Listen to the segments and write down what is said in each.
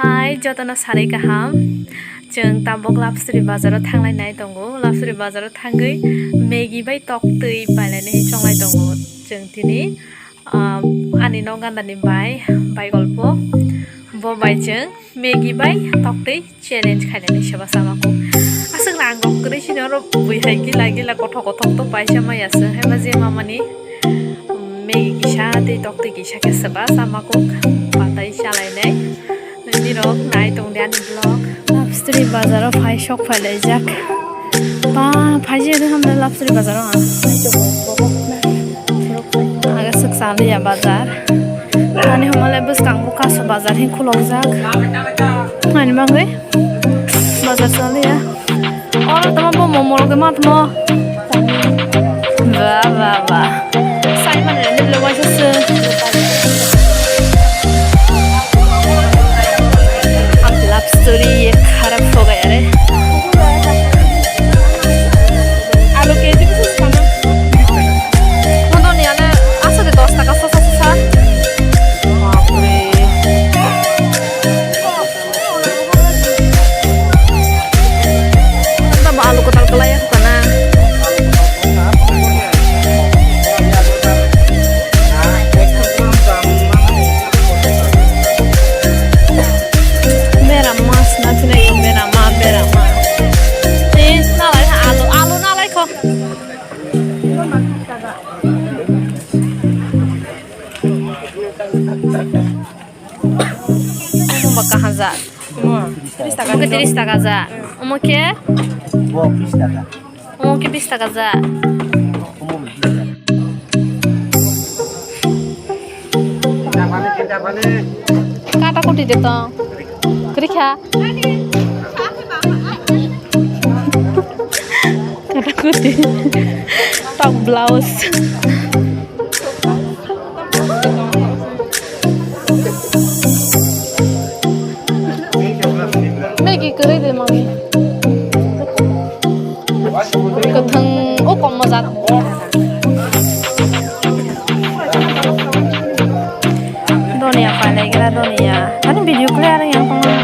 Hai, jotono sari kaham. Jeng tabok lapsri bazaro thanglai tongo. Lapsri bazaro thangui Maggi bai tok tui pailani chonglai tongo. Jeng tini ani no gandani bai golpo. Bo bai jeng Maggi bai tok tui challenge khailani seba samako. Asung rang rok kri sino ro bui hai gila kothok to paisa mai asa. Hema je mamani Maggi gisa tei tok tui gisa ke seba samako patai chalai nai. Nirok nai tong diani vlog. Lapsri bazaro phai shok phailai jak. Ba phai je hamna lapsri bazaro a. Aga saksali ya bazar. Ani hamale bus kang buka so bazar hin khulok jak. Ani mangai. Bazar sali ya. Or tama bo momo ke mat mo. Ba. Sai mane ni lo wa se. Story ये खराब हो गया रे आलू KG भी कुछ खाना वो तो नहीं आने आसा के 10 টাকা सा बाप रे तब आलू को तड़का लाया था ना kah za? 30 টাকা za. Omoke? 20 টাকা. Omoke 20 টাকা za. Kata kuti deh toh. Kerja. Kata kuti. Top blouse. Maggi kere deh mami. Keteng, oh kok mazat. Donia apa lagi lah Donia. Tadi video clear yang pengen.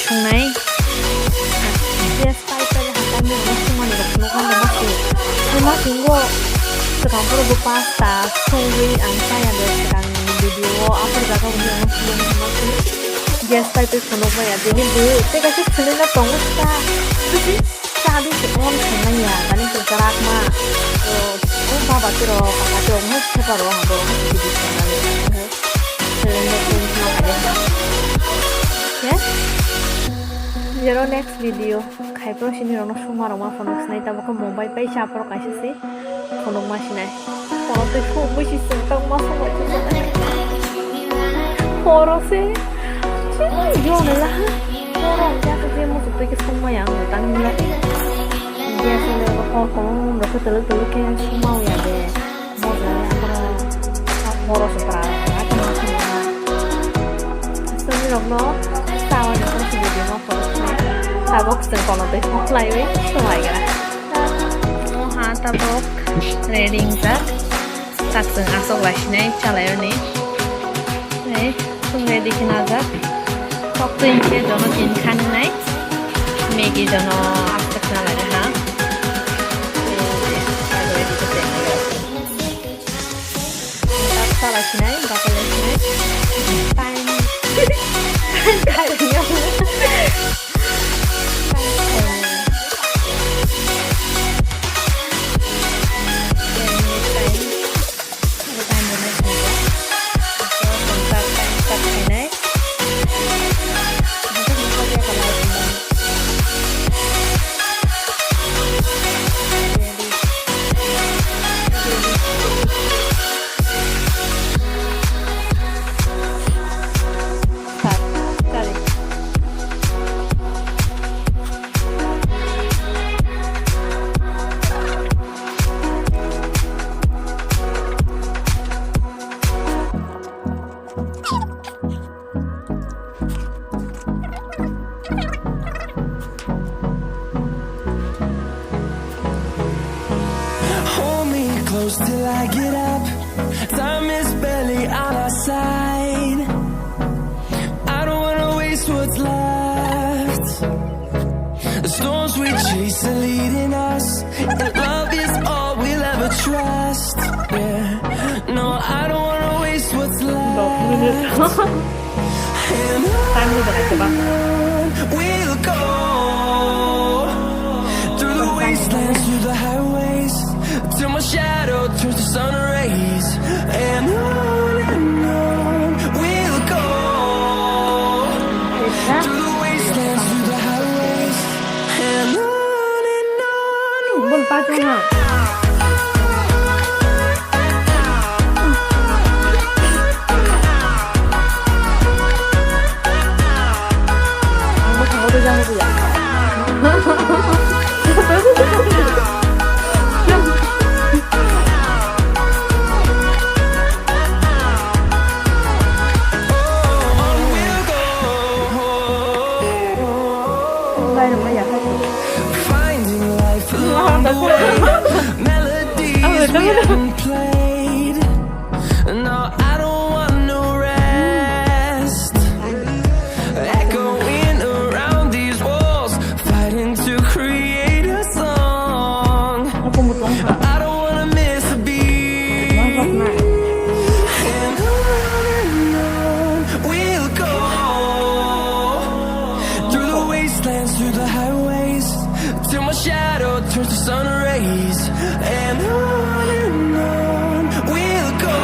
Sungai, dia style pada hatannya semua nih kepenuhan masih. Cuma tunggu sekarang perlu pasta, sungguh angka yang ada sekarang video apa jaga punya masih masih. Dia style itu penuh ya. Jadi dulu, saya kasih celana tongkat kita, tapi tadi sekarang kena ya, tadi tergerak mah. Oh, bapak kiro, kakak kiro, masih baru ada video channel ini. Celana pun semua ada. Ya. Jero next video khai pro sini rono suma roma phone snai ta baka mobile pai cha pro kaisa si phone ma sinai ta te phu bu si sen ta ma so ma chi poro se yo ne la poro ja ka je mo su pe ke suma yang tan ni la dia se le ko ko ro ke tele ke suma ya de mo ja ya poro se pra ta ma suma so ni no sao ni ko si video ma poro tabok sen kono te play we semua ya tabok reading zat tak sen asok wasne chalayo ni tung ready kina zat tok tu inke dono kin kan nai Maggi dono aptek na lagi ha ready to take này tay tay với nhau Till I get up, time is barely on our side. I don't wanna waste what's left. The storms we chase are leading us, and love is all we'll ever trust. Yeah, no, I don't wanna waste what's left. And on we'll go through the wastelands, through the highways, till my shadow turns to sun rays. And on we'll go through the wastelands, through the highways. And on buồn pa chung hả thằng có tôi ra gì ạ melodies we haven't played. No, I don't want no rest. Echoing around these walls, fighting to create a song. I don't wanna miss a beat. And on we'll go through the wastelands, through the highways, till my shadow turns to sun rays. And on we'll go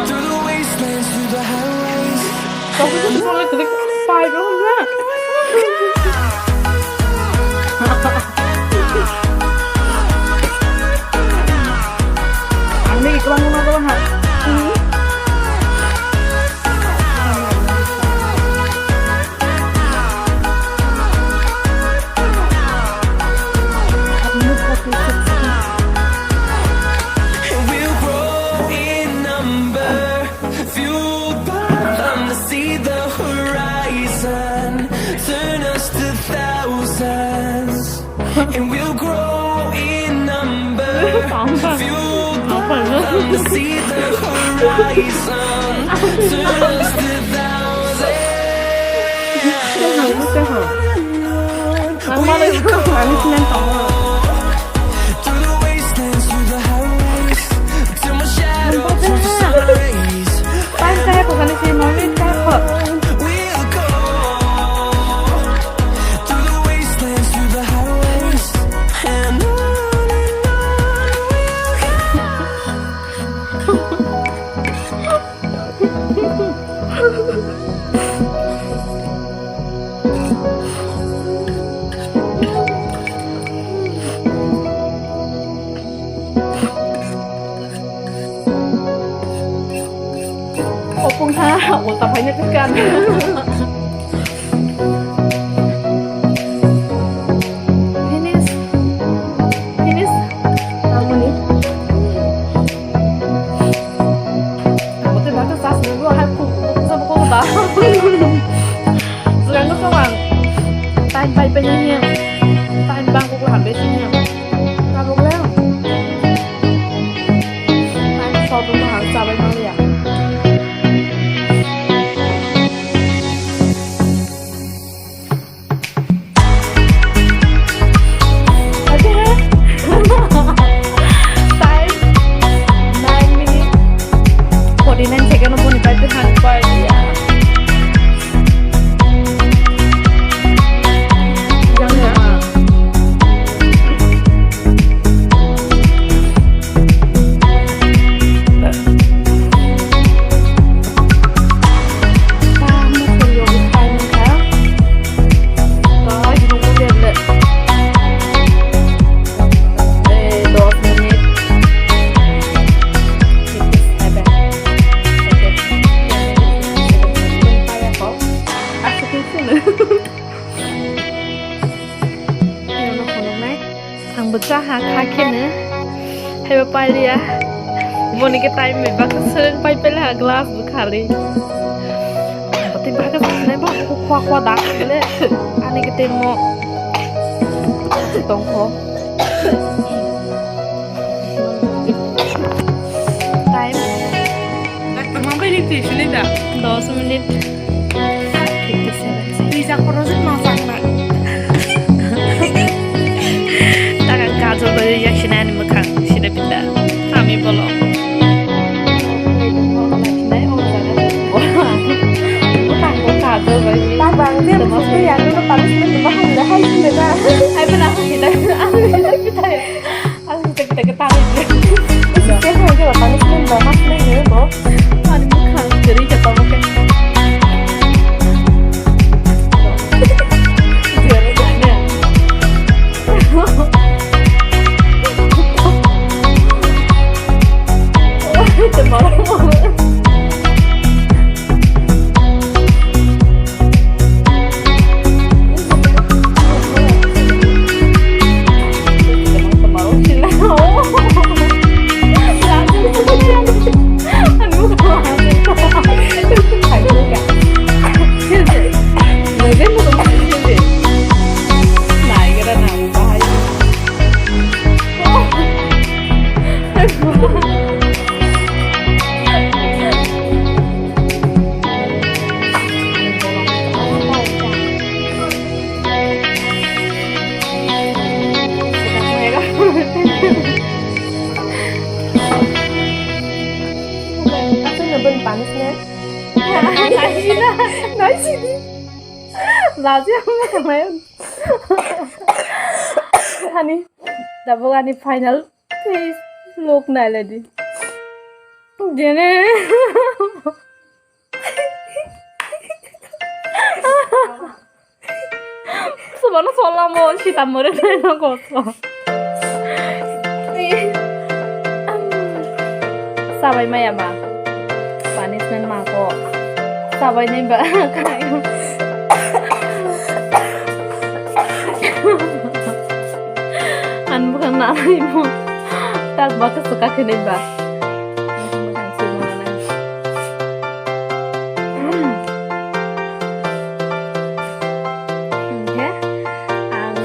through the wastelands, through the highways. Phải đúng không nhá ăn đi các bạn hả and we'll grow in number, fueled by them to see the horizon, turn us to thousands. We'll go through the wastelands, through the highways, till my shadow turns to sun rays. Tay xe của Galaxy nói lên xe phở tập phải nyaksikan. Finish. Kamu nih. Kamu tuh bagus tas dulu, aku sama kau tak. Sekarang kau seorang. Tahan baik penyanyi. Tahan bangku kau habis ini. Kamu boleh. Tahan soal tu harus sampai mana ya? Hai bapak dia. Mau nih kita ini bagus sering pai lah gelas berkali. Tapi bagus nih bang aku kuah dah le. Ane kita mau tongko. Time. Mampai di sini dah. 10 menit. 57. Bisa proses masak nak. Takkan kacau baju yang sini ni makan sini pindah. Kami belum. Ta bang dia mesti yang itu paling memang dah hai sini dah. Hai pernah kita kita ketahui. Dia mau juga paling memang mas ni bro. Ani makan jadi kita makan. panisnya. Nói gì đi. Là chứ không phải em. Honey, double honey final. Please look này là đi. Dene. Sebenarnya soalnya mau si tamurin nó kosong. Sabay maya ma. Punishment ma ko. Sabay ni ba kayo. An bukan nanay mo. Tas baka suka kini ba.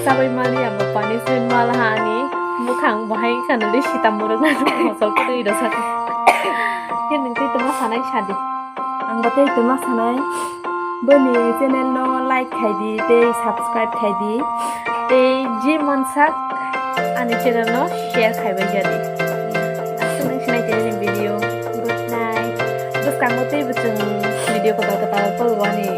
Sabay mali ang punishment malahani. Mukhang bahay ka na di si tamurin na masal ko dito sa Yan nang tito masanay siya di. Ang batay ito masanay. Bani channel no like khai di, te subscribe khai di, te ji mansak ani channel no share khai ba jadi. Asu nang sinay tini video. Good night. Terus kamu tuh bikin video ketawa-ketawa apa wani.